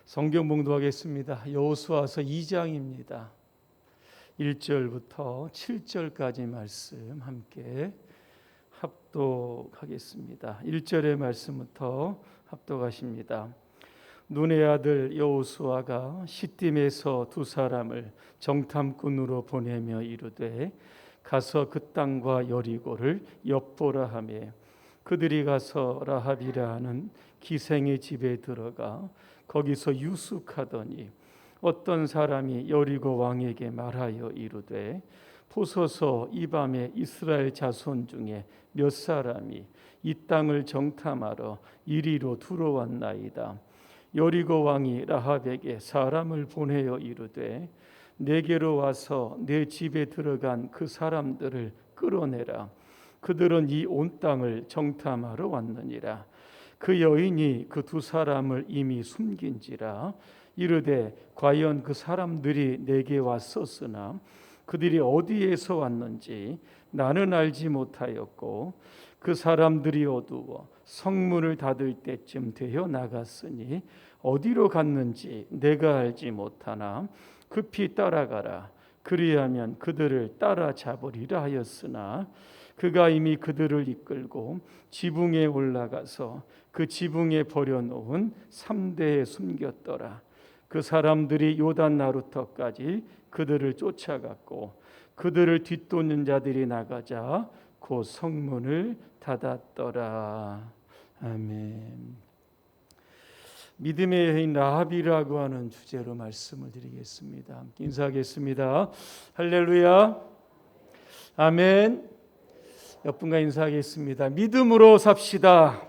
성경 봉독하겠습니다. 여호수아서 2장입니다. 1절부터 7절까지 말씀 함께 합독하겠습니다. 1절의 말씀부터 합독하십니다. 눈의 아들 여호수아가 시딤에서 두 사람을 정탐꾼으로 보내며 이르되 가서 그 땅과 여리고를 엿보라 하며 그들이 가서 라합이라 하는 기생의 집에 들어가 거기서 유숙하더니 어떤 사람이 여리고 왕에게 말하여 이르되 보소서 이 밤에 이스라엘 자손 중에 몇 사람이 이 땅을 정탐하러 이리로 들어왔나이다. 여리고 왕이 라합에게 사람을 보내어 이르되 내게로 와서 내 집에 들어간 그 사람들을 끌어내라. 그들은 이 온 땅을 정탐하러 왔느니라. 그 여인이 그 두 사람을 이미 숨긴지라. 이르되 과연 그 사람들이 내게 왔었으나 그들이 어디에서 왔는지 나는 알지 못하였고 그 사람들이 어두워 성문을 닫을 때쯤 되어 나갔으니 어디로 갔는지 내가 알지 못하나 급히 따라가라. 그리하면 그들을 따라잡으리라 하였으나 그가 이미 그들을 이끌고 지붕에 올라가서 그 지붕에 버려놓은 3대에 숨겼더라. 그 사람들이 요단 나루터까지 그들을 쫓아갔고 그들을 뒤쫓는 자들이 나가자 곧 성문을 닫았더라. 아멘. 믿음의 여인 라합이라고 하는 주제로 말씀을 드리겠습니다. 인사하겠습니다. 할렐루야. 아멘. 옆분과 인사하겠습니다. 믿음으로 삽시다.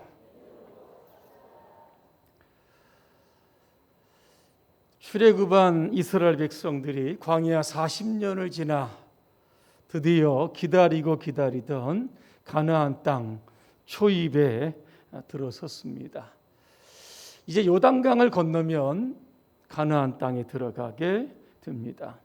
출애굽한 이스라엘 백성들이 광야 40년을 지나 드디어 기다리던 가나안 땅 초입에 들어섰습니다. 이제 요단강을 건너면 가나안 땅에 들어가게 됩니다.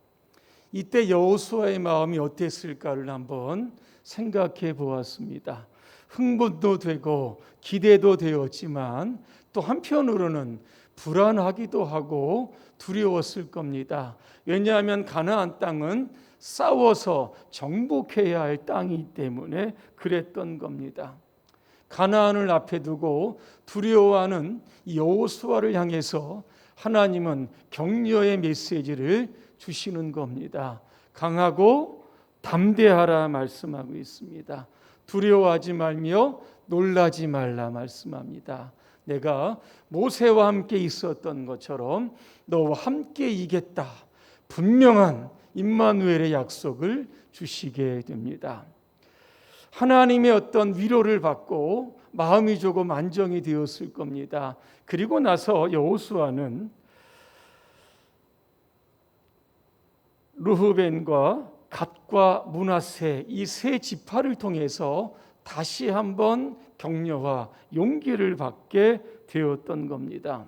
이때 여호수아의 마음이 어땠을까를 한번 생각해 보았습니다. 흥분도 되고 기대도 되었지만 또 한편으로는 불안하기도 하고 두려웠을 겁니다. 왜냐하면 가나안 땅은 싸워서 정복해야 할 땅이기 때문에 그랬던 겁니다. 가나안을 앞에 두고 두려워하는 여호수아를 향해서 하나님은 격려의 메시지를 주시는 겁니다. 강하고 담대하라 말씀하고 있습니다. 두려워하지 말며 놀라지 말라 말씀합니다. 내가 모세와 함께 있었던 것처럼 너와 함께 이겠다. 분명한 임마누엘의 약속을 주시게 됩니다. 하나님의 어떤 위로를 받고 마음이 조금 안정이 되었을 겁니다. 그리고 나서 여호수아는 르후벤과 갓과 므낫세 이 세 지파를 통해서 다시 한번 격려와 용기를 받게 되었던 겁니다.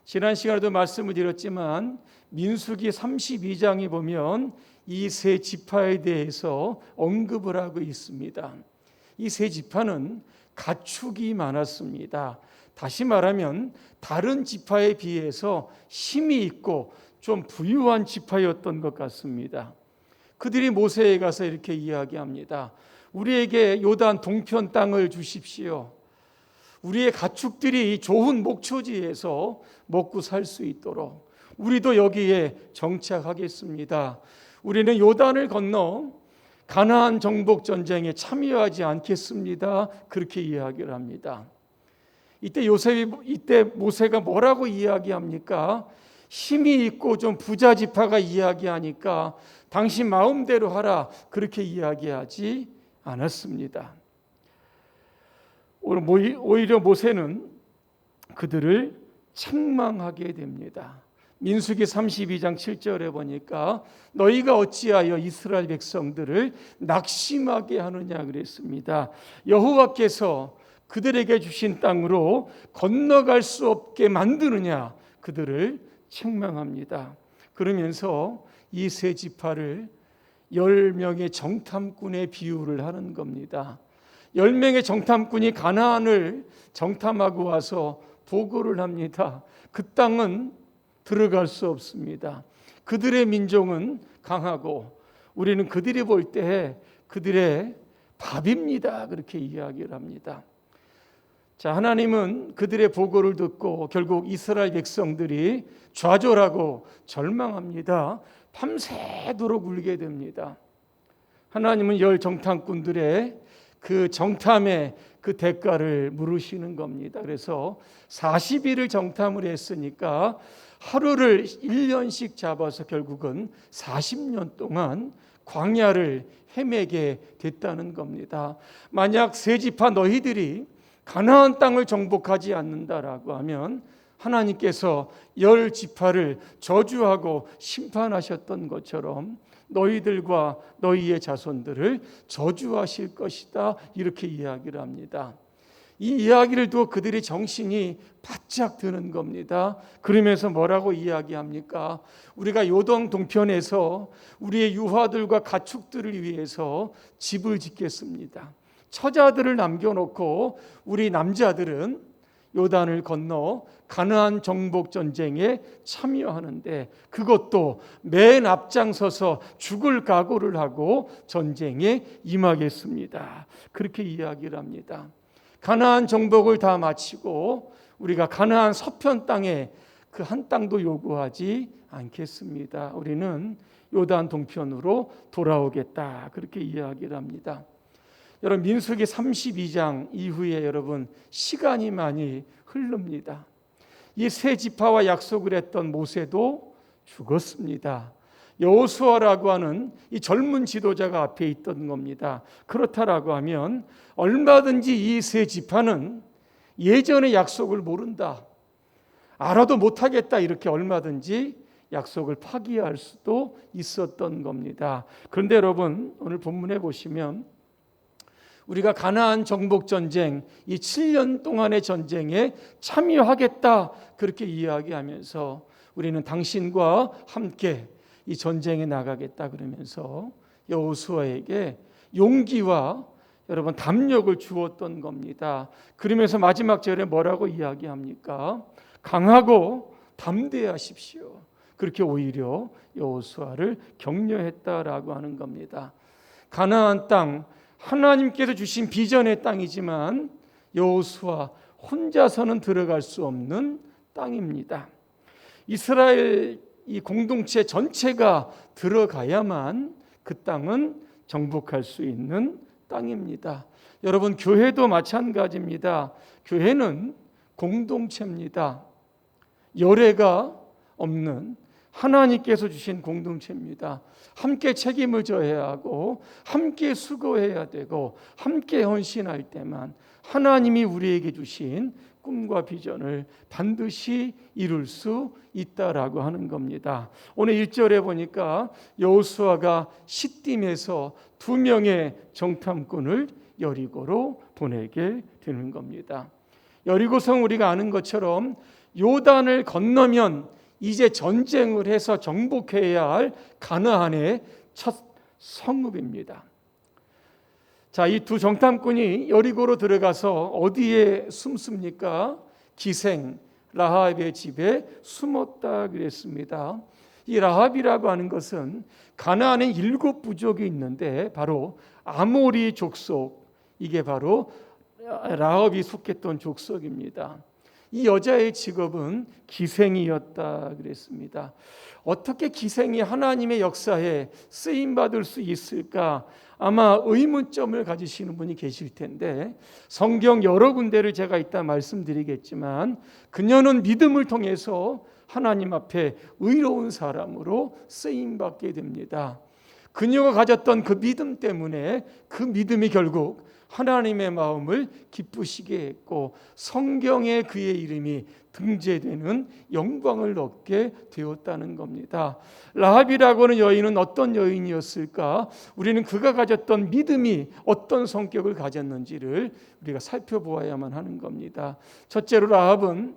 지난 시간에도 말씀을 드렸지만 민수기 32장에 보면 이 세 지파에 대해서 언급을 하고 있습니다. 이 세 지파는 가축이 많았습니다. 다시 말하면 다른 지파에 비해서 힘이 있고 좀 부유한 지파였던 것 같습니다. 그들이 모세에 가서 이렇게 이야기합니다. 우리에게 요단 동편 땅을 주십시오. 우리의 가축들이 좋은 목초지에서 먹고 살 수 있도록 우리도 여기에 정착하겠습니다. 우리는 요단을 건너 가나안 정복 전쟁에 참여하지 않겠습니다. 그렇게 이야기를 합니다. 이때 모세가 뭐라고 이야기합니까? 힘이 있고 좀 부자 지파가 이야기하니까 당신 마음대로 하라 그렇게 이야기하지 않았습니다. 오히려 모세는 그들을 책망하게 됩니다. 민수기 32장 7절에 보니까 너희가 어찌하여 이스라엘 백성들을 낙심하게 하느냐 그랬습니다. 여호와께서 그들에게 주신 땅으로 건너갈 수 없게 만드느냐 그들을 책망합니다. 그러면서 이 세 지파를 10명의 정탐꾼의 비유를 하는 겁니다. 10명의 정탐꾼이 가나안을 정탐하고 와서 보고를 합니다. 그 땅은 들어갈 수 없습니다. 그들의 민족은 강하고 우리는 그들이 볼 때 그들의 밥입니다. 그렇게 이야기를 합니다. 자, 하나님은 그들의 보고를 듣고 결국 이스라엘 백성들이 좌절하고 절망합니다. 밤새도록 울게 됩니다. 하나님은 열 정탐꾼들의 그 정탐의 그 대가를 물으시는 겁니다. 그래서 40일을 정탐을 했으니까 하루를 1년씩 잡아서 결국은 40년 동안 광야를 헤매게 됐다는 겁니다. 만약 세 지파 너희들이 가나안 땅을 정복하지 않는다라고 하면 하나님께서 열 지파를 저주하고 심판하셨던 것처럼 너희들과 너희의 자손들을 저주하실 것이다, 이렇게 이야기를 합니다. 이 이야기를 두고 그들의 정신이 바짝 드는 겁니다. 그러면서 뭐라고 이야기합니까? 우리가 요동 동편에서 우리의 유아들과 가축들을 위해서 집을 짓겠습니다. 처자들을 남겨놓고 우리 남자들은 요단을 건너 가나안 정복 전쟁에 참여하는데, 그것도 맨 앞장서서 죽을 각오를 하고 전쟁에 임하겠습니다. 그렇게 이야기를 합니다. 가나안 정복을 다 마치고 우리가 가나안 서편 땅에 그 한 땅도 요구하지 않겠습니다. 우리는 요단 동편으로 돌아오겠다, 그렇게 이야기를 합니다. 여러분, 민수기 32장 이후에 여러분 시간이 많이 흐릅니다. 이 세 지파와 약속을 했던 모세도 죽었습니다. 여호수아라고 하는 이 젊은 지도자가 앞에 있던 겁니다. 그렇다라고 하면 얼마든지 이 세 지파는 예전의 약속을 모른다, 알아도 못하겠다, 이렇게 얼마든지 약속을 파기할 수도 있었던 겁니다. 그런데 여러분, 오늘 본문에 보시면 우리가 가나안 정복 전쟁, 이 7년 동안의 전쟁에 참여하겠다, 그렇게 이야기하면서 우리는 당신과 함께 이 전쟁에 나가겠다 그러면서 여호수아에게 용기와 여러분 담력을 주었던 겁니다. 그러면서 마지막 절에 뭐라고 이야기합니까? 강하고 담대하십시오. 그렇게 오히려 여호수아를 격려했다라고 하는 겁니다. 가나안 땅, 하나님께서 주신 비전의 땅이지만 여호수아 혼자서는 들어갈 수 없는 땅입니다. 이스라엘 이 공동체 전체가 들어가야만 그 땅은 정복할 수 있는 땅입니다. 여러분, 교회도 마찬가지입니다. 교회는 공동체입니다. 열애가 없는 하나님께서 주신 공동체입니다. 함께 책임을 져야 하고 함께 수고해야 되고 함께 헌신할 때만 하나님이 우리에게 주신 꿈과 비전을 반드시 이룰 수 있다라고 하는 겁니다. 오늘 1절에 보니까 여호수아가 시딤에서 2명의 정탐꾼을 여리고로 보내게 되는 겁니다. 여리고성 우리가 아는 것처럼 요단을 건너면 이제 전쟁을 해서 정복해야 할 가나안의 첫 성읍입니다. 자, 이 두 정탐꾼이 여리고로 들어가서 어디에 숨습니까? 기생 라합의 집에 숨었다 그랬습니다. 이 라합이라고 하는 것은 가나안에 7 부족이 있는데 바로 아모리 족속, 이게 바로 라합이 속했던 족속입니다. 이 여자의 직업은 기생이었다 그랬습니다. 어떻게 기생이 하나님의 역사에 쓰임받을 수 있을까? 아마 의문점을 가지시는 분이 계실 텐데, 성경 여러 군데를 제가 이따 말씀드리겠지만 그녀는 믿음을 통해서 하나님 앞에 의로운 사람으로 쓰임받게 됩니다. 그녀가 가졌던 그 믿음 때문에 그 믿음이 결국 하나님의 마음을 기쁘시게 했고 성경에 그의 이름이 등재되는 영광을 얻게 되었다는 겁니다. 라합이라고 하는 여인은 어떤 여인이었을까? 우리는 그가 가졌던 믿음이 어떤 성격을 가졌는지를 우리가 살펴보아야만 하는 겁니다. 첫째로 라합은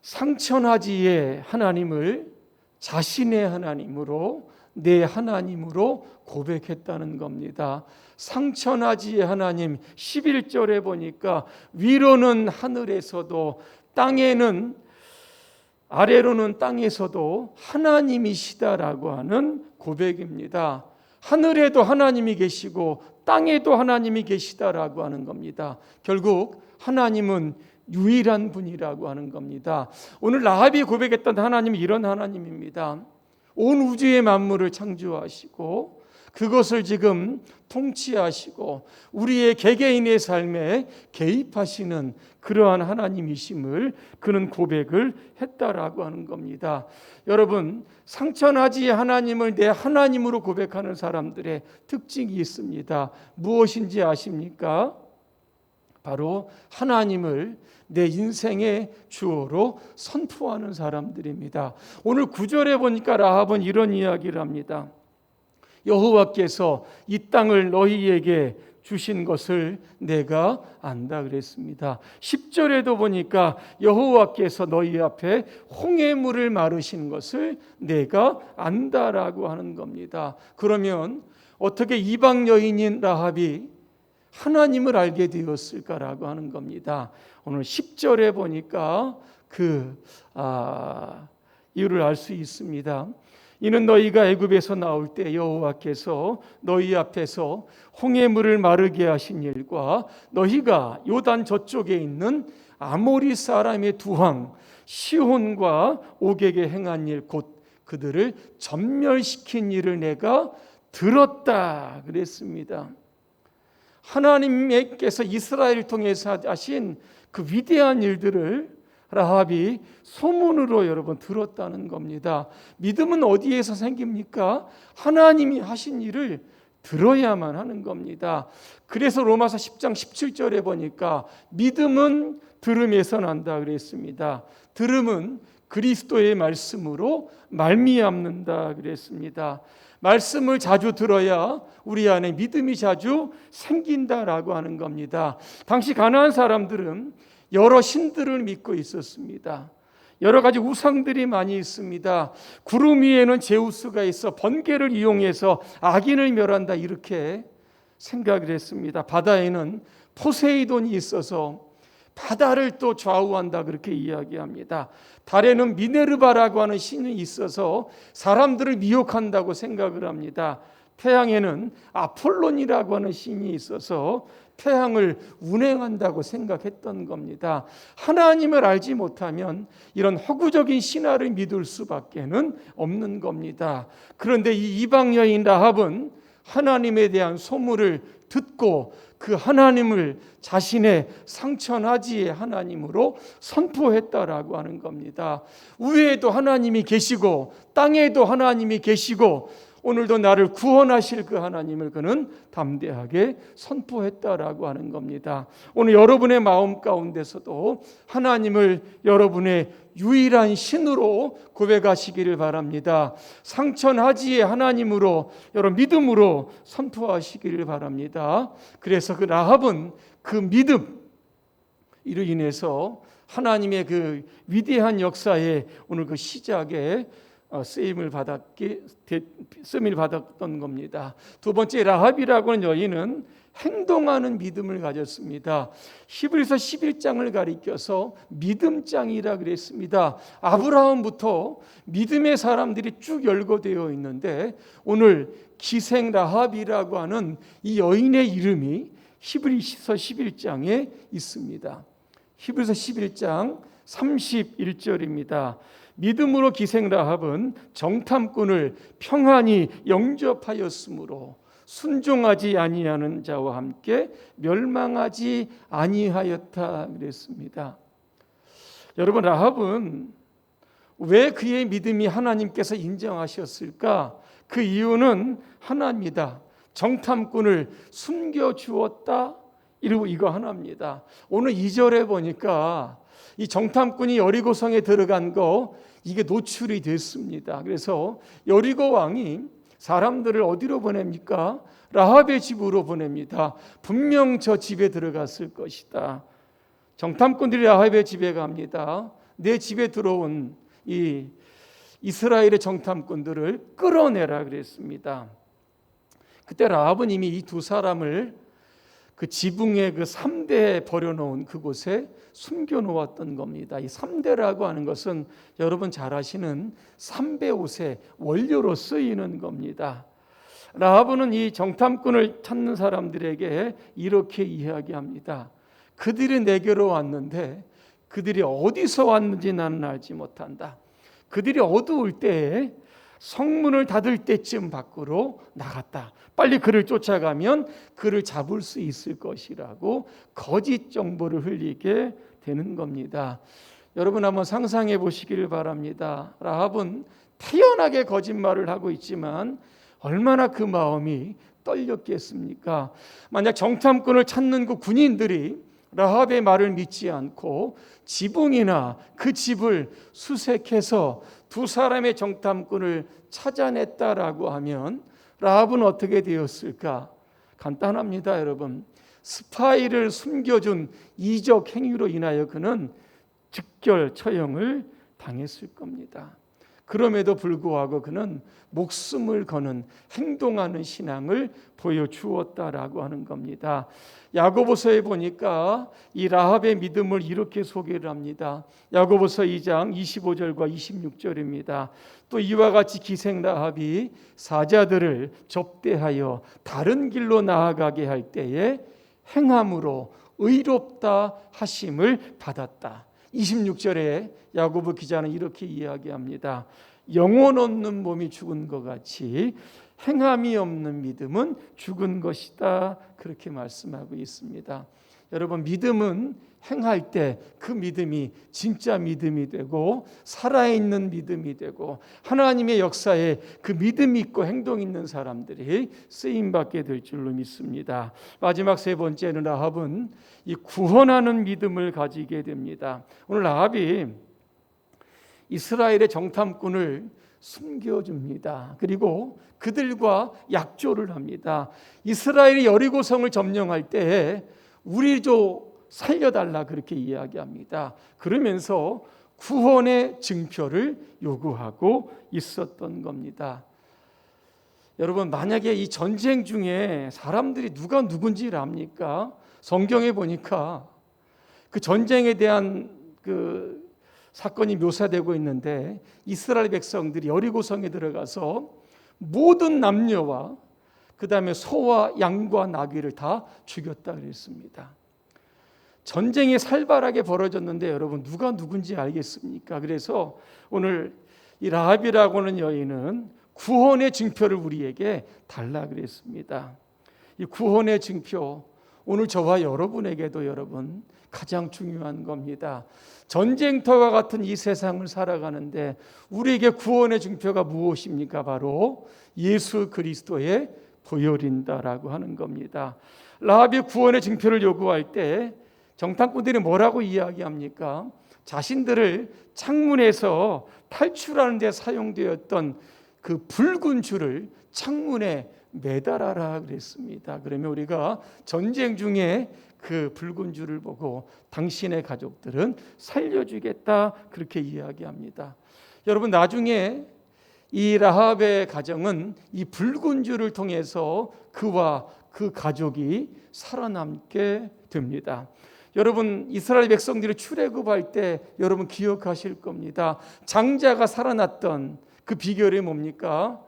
상천하지의 하나님을 자신의 하나님으로, 내 하나님으로 고백했다는 겁니다. 상천하지의 하나님, 11절에 보니까 위로는 하늘에서도 땅에는 아래로는 땅에서도 하나님이시다라고 하는 고백입니다. 하늘에도 하나님이 계시고 땅에도 하나님이 계시다라고 하는 겁니다. 결국 하나님은 유일한 분이라고 하는 겁니다. 오늘 라합이 고백했던 하나님은 이런 하나님입니다. 온 우주의 만물을 창조하시고 그것을 지금 통치하시고 우리의 개개인의 삶에 개입하시는 그러한 하나님이심을 그는 고백을 했다라고 하는 겁니다. 여러분, 상처나지 하나님을 내 하나님으로 고백하는 사람들의 특징이 있습니다. 무엇인지 아십니까? 바로 하나님을 내 인생의 주어로 선포하는 사람들입니다. 오늘 9절에 보니까 라합은 이런 이야기를 합니다. 여호와께서 이 땅을 너희에게 주신 것을 내가 안다 그랬습니다. 10절에도 보니까 여호와께서 너희 앞에 홍해물을 마르신 것을 내가 안다라고 하는 겁니다. 그러면 어떻게 이방 여인인 라합이 하나님을 알게 되었을까라고 하는 겁니다. 오늘 10절에 보니까 이유를 알 수 있습니다. 이는 너희가 애굽에서 나올 때 여호와께서 너희 앞에서 홍해물을 마르게 하신 일과 너희가 요단 저쪽에 있는 아모리 사람의 두 왕 시혼과 옥에게 행한 일 곧 그들을 전멸시킨 일을 내가 들었다 그랬습니다. 하나님께서 이스라엘을 통해서 하신 그 위대한 일들을 라합이 소문으로 여러분 들었다는 겁니다. 믿음은 어디에서 생깁니까? 하나님이 하신 일을 들어야만 하는 겁니다. 그래서 로마서 10장 17절에 보니까 믿음은 들음에서 난다 그랬습니다. 들음은 그리스도의 말씀으로 말미암는다 그랬습니다. 말씀을 자주 들어야 우리 안에 믿음이 자주 생긴다라고 하는 겁니다. 당시 가나안 사람들은 여러 신들을 믿고 있었습니다. 여러 가지 우상들이 많이 있습니다. 구름 위에는 제우스가 있어 번개를 이용해서 악인을 멸한다 이렇게 생각을 했습니다. 바다에는 포세이돈이 있어서 바다를 또 좌우한다 그렇게 이야기합니다. 달에는 미네르바라고 하는 신이 있어서 사람들을 미혹한다고 생각을 합니다. 태양에는 아폴론이라고 하는 신이 있어서 태양을 운행한다고 생각했던 겁니다. 하나님을 알지 못하면 이런 허구적인 신화를 믿을 수밖에는 없는 겁니다. 그런데 이 이방 여인 라합은 하나님에 대한 소문을 듣고 그 하나님을 자신의 상처나지의 하나님으로 선포했다라고 하는 겁니다. 위에도 하나님이 계시고 땅에도 하나님이 계시고 오늘도 나를 구원하실 그 하나님을 그는 담대하게 선포했다라고 하는 겁니다. 오늘 여러분의 마음 가운데서도 하나님을 여러분의 유일한 신으로 고백하시기를 바랍니다. 상천하지의 하나님으로 여러분 믿음으로 선포하시기를 바랍니다. 그래서 그 라합은 그 믿음 이로 인해서 하나님의 그 위대한 역사의 오늘 그 시작에 쓰임을 받았던 겁니다. 두 번째 라합이라고 하는 여인은 행동하는 믿음을 가졌습니다. 히브리서 11장을 가리켜서 믿음장이라 그랬습니다. 아브라함부터 믿음의 사람들이 쭉 열거되어 있는데 오늘 기생 라합이라고 하는 이 여인의 이름이 히브리서 11장에 있습니다. 히브리서 11장 31절입니다. 믿음으로 기생 라합은 정탐꾼을 평안히 영접하였으므로 순종하지 아니하는 자와 함께 멸망하지 아니하였다 그랬습니다. 여러분, 라합은 왜 그의 믿음이 하나님께서 인정하셨을까? 그 이유는 하나입니다. 정탐꾼을 숨겨주었다. 이거 하나입니다. 오늘 2절에 보니까 이 정탐꾼이 여리고성에 들어간 거 이게 노출이 됐습니다. 그래서 여리고 왕이 사람들을 어디로 보냅니까? 라합의 집으로 보냅니다. 분명 저 집에 들어갔을 것이다. 정탐꾼들이 라합의 집에 갑니다. 내 집에 들어온 이 이스라엘의 정탐꾼들을 끌어내라 그랬습니다. 그때 라합은 이미 이 두 사람을 그 지붕에 그 3대 버려놓은 그곳에 숨겨놓았던 겁니다. 이 3대라고 하는 것은 여러분 잘 아시는 삼배 옷의 원료로 쓰이는 겁니다. 라합은 이 정탐꾼을 찾는 사람들에게 이렇게 이야기합니다. 그들이 내게로 왔는데 그들이 어디서 왔는지 나는 알지 못한다. 그들이 어두울 때에 성문을 닫을 때쯤 밖으로 나갔다. 빨리 그를 쫓아가면 그를 잡을 수 있을 것이라고 거짓 정보를 흘리게 되는 겁니다. 여러분 한번 상상해 보시기를 바랍니다. 라합은 태연하게 거짓말을 하고 있지만 얼마나 그 마음이 떨렸겠습니까? 만약 정탐꾼을 찾는 그 군인들이 라합의 말을 믿지 않고 지붕이나 그 집을 수색해서 두 사람의 정탐꾼을 찾아냈다라고 하면 라합은 어떻게 되었을까? 간단합니다, 여러분. 스파이를 숨겨준 이적 행위로 인하여 그는 즉결 처형을 당했을 겁니다. 그럼에도 불구하고 그는 목숨을 거는 행동하는 신앙을 보여주었다라고 하는 겁니다. 야고보서에 보니까 이 라합의 믿음을 이렇게 소개를 합니다. 야고보서 2장 25절과 26절입니다. 또 이와 같이 기생 라합이 사자들을 접대하여 다른 길로 나아가게 할 때에 행함으로 의롭다 하심을 받았다. 26절에 야고보 기자는 이렇게 이야기합니다. 영혼 없는 몸이 죽은 것 같이 행함이 없는 믿음은 죽은 것이다. 그렇게 말씀하고 있습니다. 여러분, 믿음은 행할 때 그 믿음이 진짜 믿음이 되고 살아있는 믿음이 되고 하나님의 역사에 그 믿음 있고 행동 있는 사람들이 쓰임받게 될 줄로 믿습니다. 마지막 세 번째는 라합은 이 구원하는 믿음을 가지게 됩니다. 오늘 라합이 이스라엘의 정탐꾼을 숨겨줍니다. 그리고 그들과 약조를 합니다. 이스라엘이 여리고성을 점령할 때에 우리 좀 살려달라 그렇게 이야기합니다. 그러면서 구원의 증표를 요구하고 있었던 겁니다. 여러분, 만약에 이 전쟁 중에 사람들이 누가 누군지를 압니까? 성경에 보니까 그 전쟁에 대한 그 사건이 묘사되고 있는데 이스라엘 백성들이 여리고성에 들어가서 모든 남녀와 그 다음에 소와 양과 나귀를 다 죽였다 그랬습니다. 전쟁이 살벌하게 벌어졌는데 여러분 누가 누군지 알겠습니까? 그래서 오늘 이 라합이라고 하는 여인은 구원의 증표를 우리에게 달라 그랬습니다. 이 구원의 증표, 오늘 저와 여러분에게도 여러분 가장 중요한 겁니다. 전쟁터와 같은 이 세상을 살아가는데 우리에게 구원의 증표가 무엇입니까? 바로 예수 그리스도의 보혈인다라고 하는 겁니다. 라합이 구원의 증표를 요구할 때 정탐꾼들이 뭐라고 이야기합니까? 자신들을 창문에서 탈출하는 데 사용되었던 그 붉은 줄을 창문에 매달아라 그랬습니다. 그러면 우리가 전쟁 중에 그 붉은 줄을 보고 당신의 가족들은 살려주겠다 그렇게 이야기합니다. 여러분, 나중에 이 라합의 가정은 이 붉은 줄을 통해서 그와 그 가족이 살아남게 됩니다. 여러분, 이스라엘 백성들이 출애굽할 때 여러분 기억하실 겁니다. 장자가 살아났던 그 비결이 뭡니까?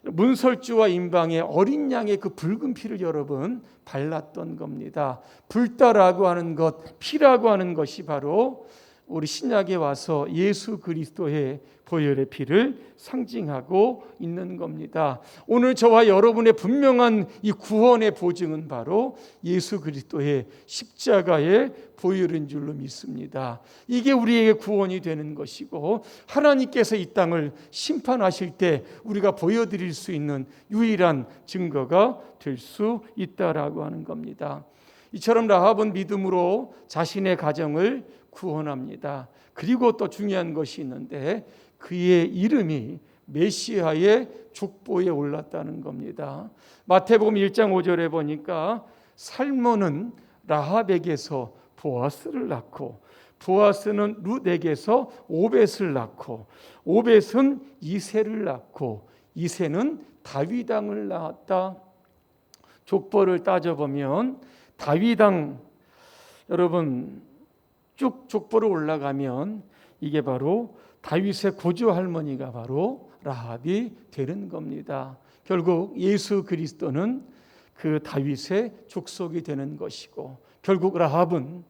문설주와 임방에 어린 양의 그 붉은 피를 여러분 발랐던 겁니다. 불다라고 하는 것, 피라고 하는 것이 바로 우리 신약에 와서 예수 그리스도의 보혈의 피를 상징하고 있는 겁니다. 오늘 저와 여러분의 분명한 이 구원의 보증은 바로 예수 그리스도의 십자가의 보혈인 줄로 믿습니다. 이게 우리에게 구원이 되는 것이고 하나님께서 이 땅을 심판하실 때 우리가 보여드릴 수 있는 유일한 증거가 될 수 있다라고 하는 겁니다. 이처럼 라합은 믿음으로 자신의 가정을 구원합니다. 그리고 또 중요한 것이 있는데 그의 이름이 메시아의 족보에 올랐다는 겁니다. 마태복음 1장 5절에 보니까 살몬은 라합에게서 보아스를 낳고 보아스는 룻에게서 오벳을 낳고 오벳은 이새를 낳고 이새는 다윗 왕을 낳았다. 족보를 따져보면 다윗당 여러분 쭉 족보로 올라가면 이게 바로 다윗의 고조 할머니가 바로 라합이 되는 겁니다. 결국 예수 그리스도는 그 다윗의 족속이 되는 것이고, 결국 라합은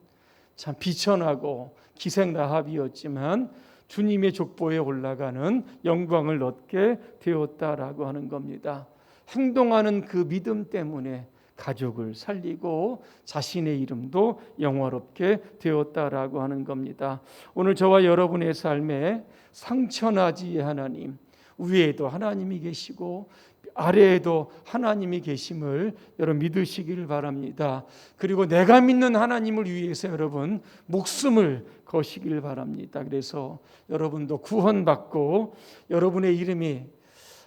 참 비천하고 기생 라합이었지만 주님의 족보에 올라가는 영광을 얻게 되었다라고 하는 겁니다. 행동하는 그 믿음 때문에 가족을 살리고 자신의 이름도 영화롭게 되었다라고 하는 겁니다. 오늘 저와 여러분의 삶에 상처나지의 하나님, 위에도 하나님이 계시고 아래에도 하나님이 계심을 여러분 믿으시기를 바랍니다. 그리고 내가 믿는 하나님을 위해서 여러분 목숨을 거시기를 바랍니다. 그래서 여러분도 구원받고 여러분의 이름이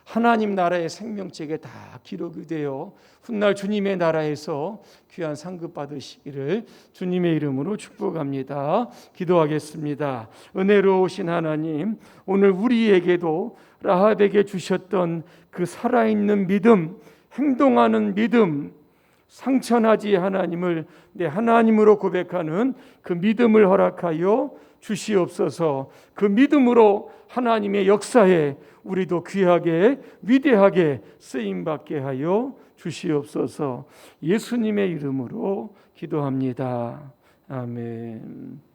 하나님 나라의 생명책에 다 기록이 되어 훗날 주님의 나라에서 귀한 상급 받으시기를 주님의 이름으로 축복합니다. 기도하겠습니다. 은혜로우신 하나님, 오늘 우리에게도 라합에게 주셨던 그 살아있는 믿음, 행동하는 믿음, 상처나지 하나님을 내 하나님으로 고백하는 그 믿음을 허락하여 주시옵소서. 그 믿음으로 하나님의 역사에 우리도 귀하게 위대하게 쓰임받게 하여 주시옵소서. 예수님의 이름으로 기도합니다. 아멘.